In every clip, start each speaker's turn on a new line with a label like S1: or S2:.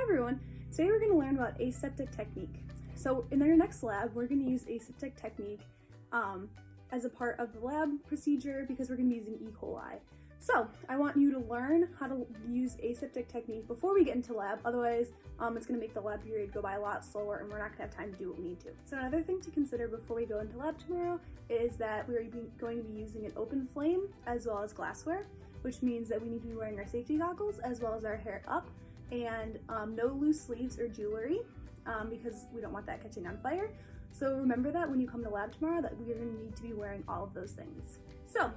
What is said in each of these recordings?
S1: everyone, today we're going to learn about aseptic technique. So in our next lab, we're going to use aseptic technique as a part of the lab procedure because we're going to be using E. coli. So I want you to learn how to use aseptic technique before we get into lab, otherwise it's going to make the lab period go by a lot slower and we're not going to have time to do what we need to. So another thing to consider before we go into lab tomorrow is that we're going to be using an open flame as well as glassware, which means that we need to be wearing our safety goggles as well as our hair up, and no loose sleeves or jewelry because we don't want that catching on fire. So remember that when you come to lab tomorrow that we are going to need to be wearing all of those things. So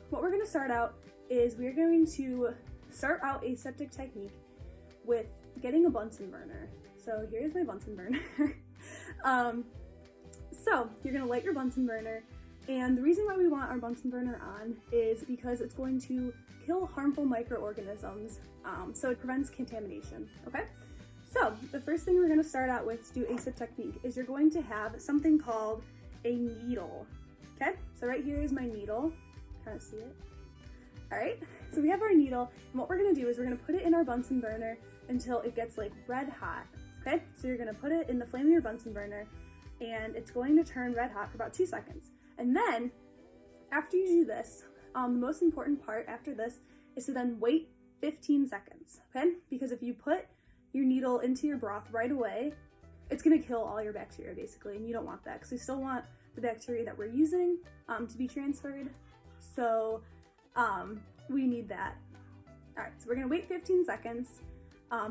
S1: what we're going to start out is we're going to start out aseptic technique with getting a Bunsen burner. So here's my Bunsen burner. So you're going to light your Bunsen burner, and the reason why we want our Bunsen burner on is because it's going to kill harmful microorganisms, so it prevents contamination, okay? So the first thing we're going to start out with to do aseptic technique is you're going to have something called a needle, okay? So right here is my needle. Kind of see it? All right, so we have our needle, and what we're gonna do is we're gonna put it in our Bunsen burner until it gets like red hot, okay? So you're gonna put it in the flame of your Bunsen burner, and it's going to turn red hot for about 2 seconds. And then, after you do this, the most important part after this is to then wait 15 seconds, okay? Because if you put your needle into your broth right away, it's gonna kill all your bacteria basically, and you don't want that, because we still want the bacteria that we're using to be transferred. So we need that. All right, so we're gonna wait 15 seconds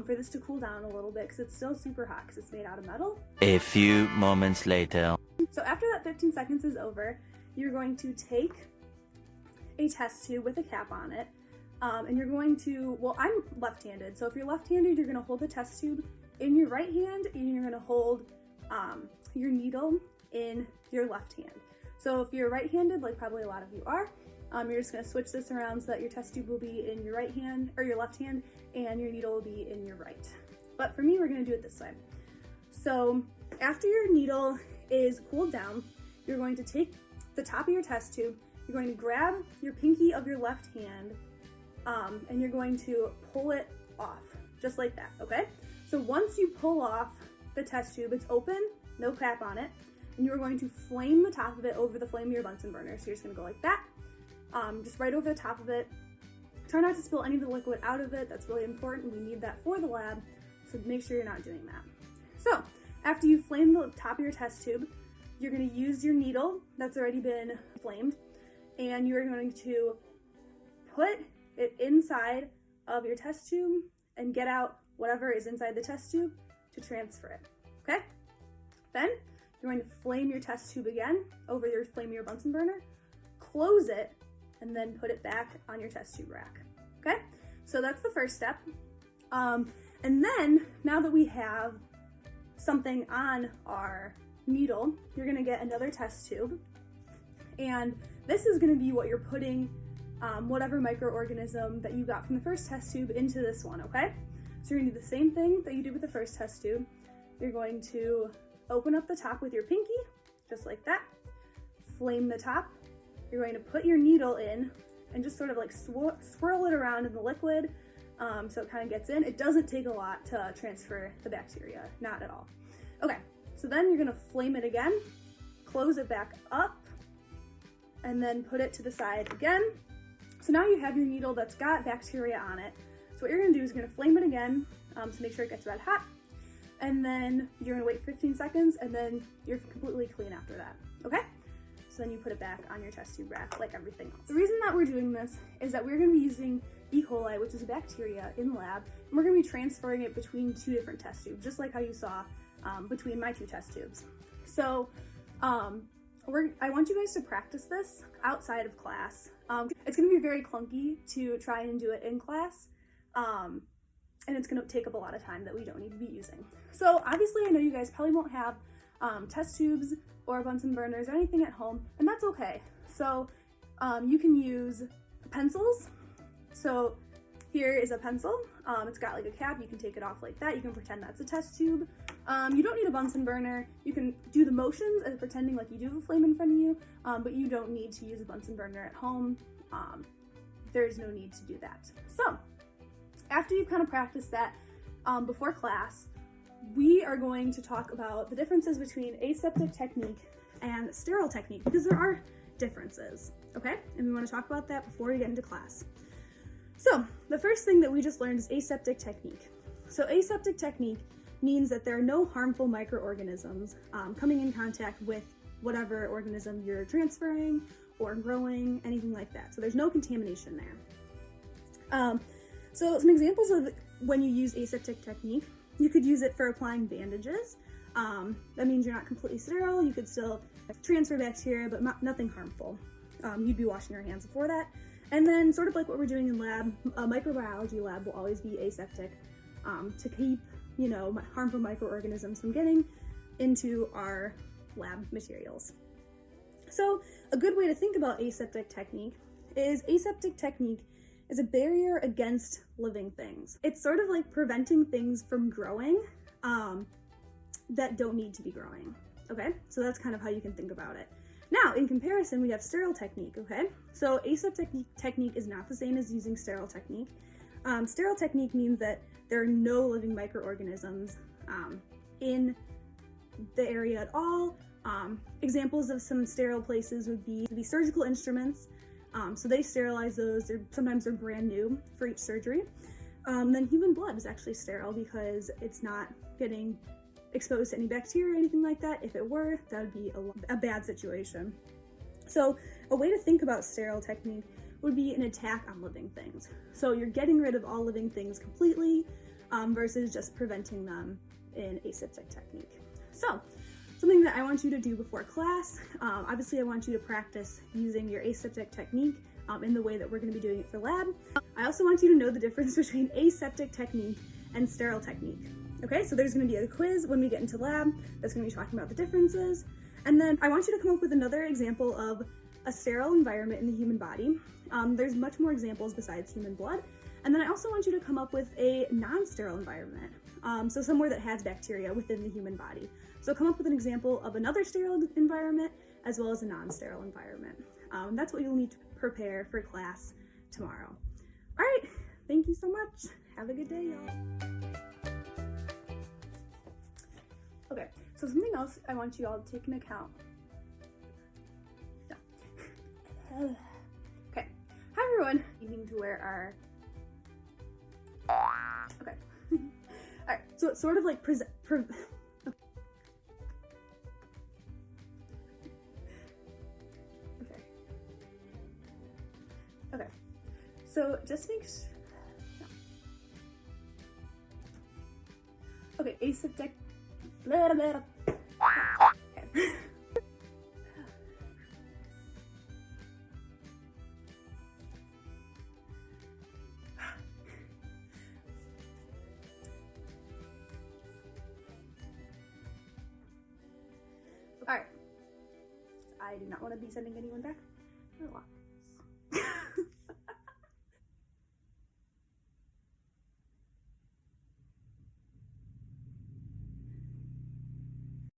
S1: for this to cool down a little bit because it's still super hot because it's made out of metal.
S2: A few moments later.
S1: So after that 15 seconds is over, you're going to take a test tube with a cap on it, and you're going to, well, I'm left-handed, so if you're left-handed, you're gonna hold the test tube in your right hand and you're gonna hold your needle in your left hand. So if you're right-handed, like probably a lot of you are, you're just going to switch this around so that your test tube will be in your right hand, or your left hand, and your needle will be in your right. But for me, we're going to do it this way. So after your needle is cooled down, you're going to take the top of your test tube, you're going to grab your pinky of your left hand, and you're going to pull it off, just like that, okay? So once you pull off the test tube, it's open, no cap on it, and you're going to flame the top of it over the flame of your Bunsen burner. So you're just going to go like that. Just right over the top of it. Try not to spill any of the liquid out of it. That's really important. We need that for the lab, so make sure you're not doing that. So after you flame the top of your test tube, you're going to use your needle that's already been flamed, and you're going to put it inside of your test tube and get out whatever is inside the test tube to transfer it, okay? Then you're going to flame your test tube again over your flame of your Bunsen burner, close it, and then put it back on your test tube rack, okay? So that's the first step. And then, now that we have something on our needle, you're gonna get another test tube, and this is gonna be what you're putting whatever microorganism that you got from the first test tube into this one, okay? So you're gonna do the same thing that you did with the first test tube. You're going to open up the top with your pinky, just like that, flame the top. You're going to put your needle in and just sort of like swirl it around in the liquid so it kind of gets in. It doesn't take a lot to transfer the bacteria, not at all. Okay, so then you're gonna flame it again, close it back up, and then put it to the side again. So now you have your needle that's got bacteria on it. So what you're gonna do is you're gonna flame it again to make sure it gets red hot, and then you're gonna wait 15 seconds, and then you're completely clean after that, okay? So then you put it back on your test tube rack like everything else. The reason that we're doing this is that we're going to be using E. coli, which is a bacteria, in lab, and we're going to be transferring it between 2 different test tubes, just like how you saw between my 2 test tubes. So I want you guys to practice this outside of class. It's going to be very clunky to try and do it in class, and it's going to take up a lot of time that we don't need to be using. So obviously I know you guys probably won't have test tubes or Bunsen burners or anything at home, and that's okay. So you can use pencils. So here is a pencil. It's got like a cap. You can take it off like that. You can pretend that's a test tube. You don't need a Bunsen burner. You can do the motions as pretending like you do have a flame in front of you, but you don't need to use a Bunsen burner at home. There is no need to do that. So after you've kind of practiced that, before class, we are going to talk about the differences between aseptic technique and sterile technique, because there are differences, okay? And we want to talk about that before we get into class. So the first thing that we just learned is aseptic technique. So aseptic technique means that there are no harmful microorganisms coming in contact with whatever organism you're transferring or growing, anything like that. So there's no contamination there. So some examples of when you use aseptic technique: you could use it for applying bandages. That means you're not completely sterile. You could still transfer bacteria, but nothing harmful. You'd be washing your hands before that. And then, sort of like what we're doing in lab, a microbiology lab will always be aseptic to keep, harmful microorganisms from getting into our lab materials. So a good way to think about aseptic technique is a barrier against living things. It's sort of like preventing things from growing that don't need to be growing, okay? So that's kind of how you can think about it. Now, in comparison, we have sterile technique, okay? So aseptic technique is not the same as using sterile technique. Sterile technique means that there are no living microorganisms in the area at all. Examples of some sterile places would be surgical instruments. So they sterilize those. Sometimes they're brand new for each surgery. Then human blood is actually sterile because it's not getting exposed to any bacteria or anything like that. If it were, that would be a bad situation. So a way to think about sterile technique would be an attack on living things. So you're getting rid of all living things completely versus just preventing them in aseptic technique. So something that I want you to do before class, obviously I want you to practice using your aseptic technique in the way that we're going to be doing it for lab. I also want you to know the difference between aseptic technique and sterile technique. Okay, so there's going to be a quiz when we get into lab that's going to be talking about the differences. And then I want you to come up with another example of a sterile environment in the human body. There's much more examples besides human blood. And then I also want you to come up with a non-sterile environment. So somewhere that has bacteria within the human body. So come up with an example of another sterile environment as well as a non-sterile environment. That's what you'll need to prepare for class tomorrow. All right, thank you so much. Have a good day, y'all. Okay, so something else I want you all to take into account. No. Okay, hi everyone. We need to wear our. Okay. All right, so it's sort of like okay. Okay. So just make sure. No. Okay, aseptic. Blah, blah, blah. Okay. All right. I do not want to be sending anyone back.